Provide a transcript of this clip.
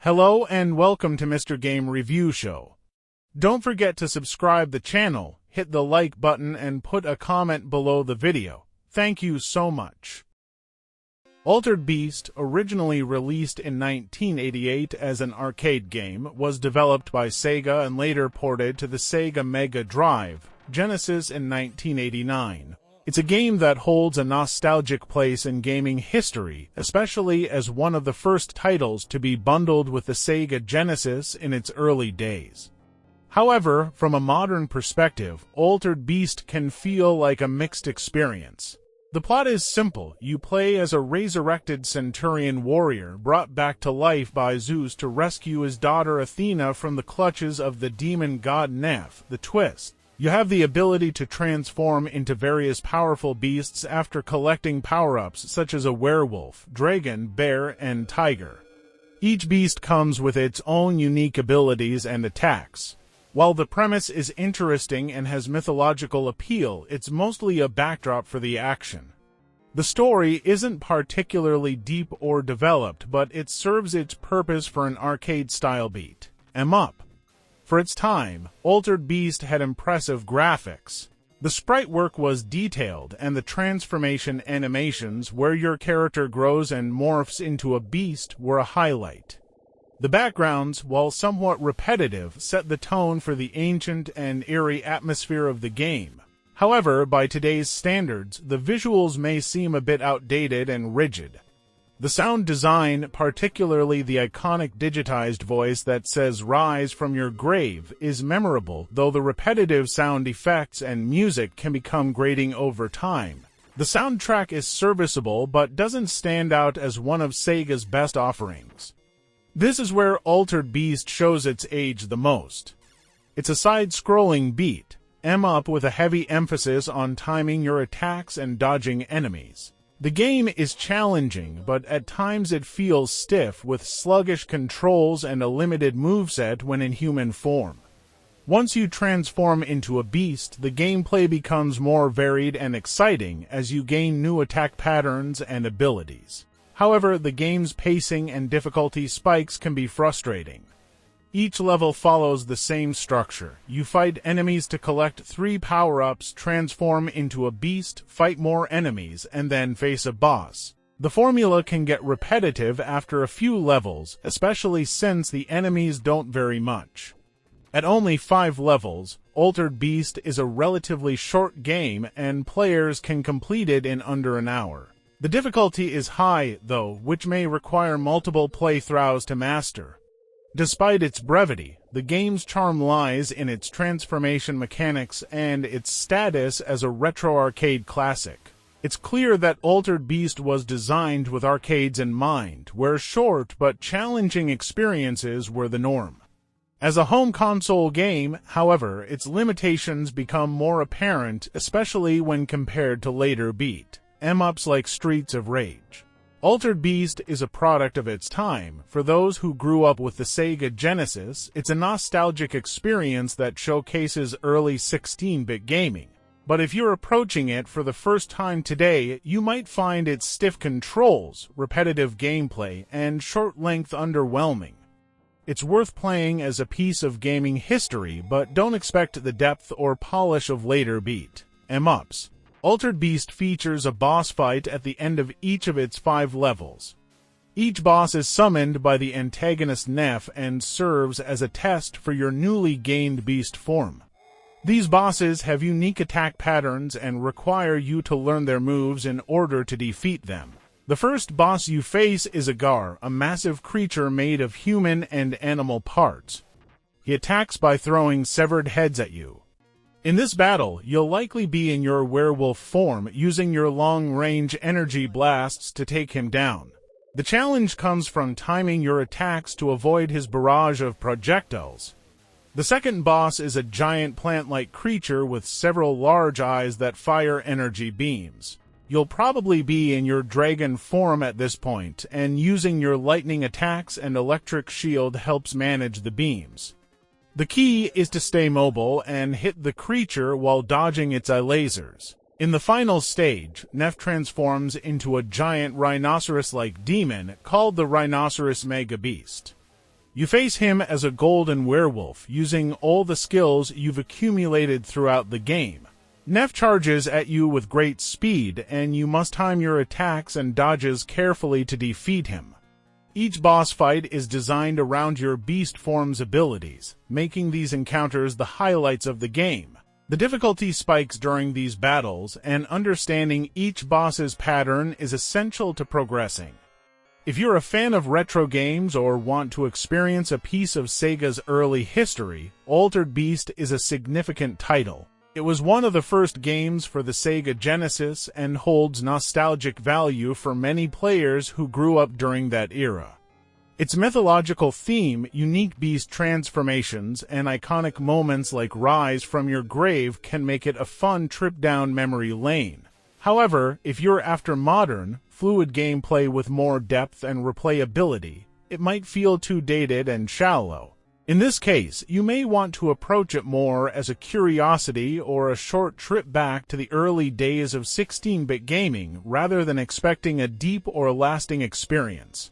Hello and welcome to Mr. Game Review Show. Don't forget to subscribe the channel, hit the like button and put a comment below the video. Thank you so much. Altered Beast, originally released in 1988 as an arcade game, was developed by Sega and later ported to the Sega Mega Drive, Genesis in 1989. It's a game that holds a nostalgic place in gaming history, especially as one of the first titles to be bundled with the Sega Genesis in its early days. However, from a modern perspective, Altered Beast can feel like a mixed experience. The plot is simple. You play as a resurrected centurion warrior brought back to life by Zeus to rescue his daughter Athena from the clutches of the demon god Neph. The twist: you have the ability to transform into various powerful beasts after collecting power-ups such as a werewolf, dragon, bear, and tiger. Each beast comes with its own unique abilities and attacks. While the premise is interesting and has mythological appeal, it's mostly a backdrop for the action. The story isn't particularly deep or developed, but it serves its purpose for an arcade-style beat 'em up. For its time, Altered Beast had impressive graphics. The sprite work was detailed, and the transformation animations, where your character grows and morphs into a beast, were a highlight. The backgrounds, while somewhat repetitive, set the tone for the ancient and eerie atmosphere of the game. However, by today's standards, the visuals may seem a bit outdated and rigid. The sound design, particularly the iconic digitized voice that says "Rise from your grave," is memorable, though the repetitive sound effects and music can become grating over time. The soundtrack is serviceable but doesn't stand out as one of Sega's best offerings. This is where Altered Beast shows its age the most. It's a side-scrolling beat 'em up with a heavy emphasis on timing your attacks and dodging enemies. The game is challenging, but at times it feels stiff with sluggish controls and a limited moveset when in human form. Once you transform into a beast, the gameplay becomes more varied and exciting as you gain new attack patterns and abilities. However, the game's pacing and difficulty spikes can be frustrating. Each level follows the same structure. You fight enemies to collect 3 power-ups, transform into a beast, fight more enemies, and then face a boss. The formula can get repetitive after a few levels, especially since the enemies don't vary much. At only 5 levels, Altered Beast is a relatively short game, and players can complete it in under an hour. The difficulty is high, though, which may require multiple playthroughs to master. Despite its brevity, the game's charm lies in its transformation mechanics and its status as a retro arcade classic. It's clear that Altered Beast was designed with arcades in mind, where short but challenging experiences were the norm. As a home console game, however, its limitations become more apparent, especially when compared to later beat 'em ups like Streets of Rage. Altered Beast is a product of its time. For those who grew up with the Sega Genesis, it's a nostalgic experience that showcases early 16-bit gaming. But if you're approaching it for the first time today, you might find its stiff controls, repetitive gameplay, and short length underwhelming. It's worth playing as a piece of gaming history, but don't expect the depth or polish of later beat 'em ups. Altered Beast features a boss fight at the end of each of its 5 levels. Each boss is summoned by the antagonist Neph and serves as a test for your newly gained beast form. These bosses have unique attack patterns and require you to learn their moves in order to defeat them. The first boss you face is Agar, a massive creature made of human and animal parts. He attacks by throwing severed heads at you. In this battle, you'll likely be in your werewolf form, using your long-range energy blasts to take him down. The challenge comes from timing your attacks to avoid his barrage of projectiles. The second boss is a giant plant-like creature with several large eyes that fire energy beams. You'll probably be in your dragon form at this point, and using your lightning attacks and electric shield helps manage the beams. The key is to stay mobile and hit the creature while dodging its eye lasers. In the final stage, Neph transforms into a giant rhinoceros-like demon called the Rhinoceros Mega Beast. You face him as a golden werewolf, using all the skills you've accumulated throughout the game. Neff charges at you with great speed, and you must time your attacks and dodges carefully to defeat him. Each boss fight is designed around your beast form's abilities, making these encounters the highlights of the game. The difficulty spikes during these battles, and understanding each boss's pattern is essential to progressing. If you're a fan of retro games or want to experience a piece of Sega's early history, Altered Beast is a significant title. It was one of the first games for the Sega Genesis and holds nostalgic value for many players who grew up during that era. Its mythological theme, unique beast transformations, and iconic moments like Rise from Your Grave can make it a fun trip down memory lane. However, if you're after modern, fluid gameplay with more depth and replayability, it might feel too dated and shallow. In this case, you may want to approach it more as a curiosity or a short trip back to the early days of 16-bit gaming rather than expecting a deep or lasting experience.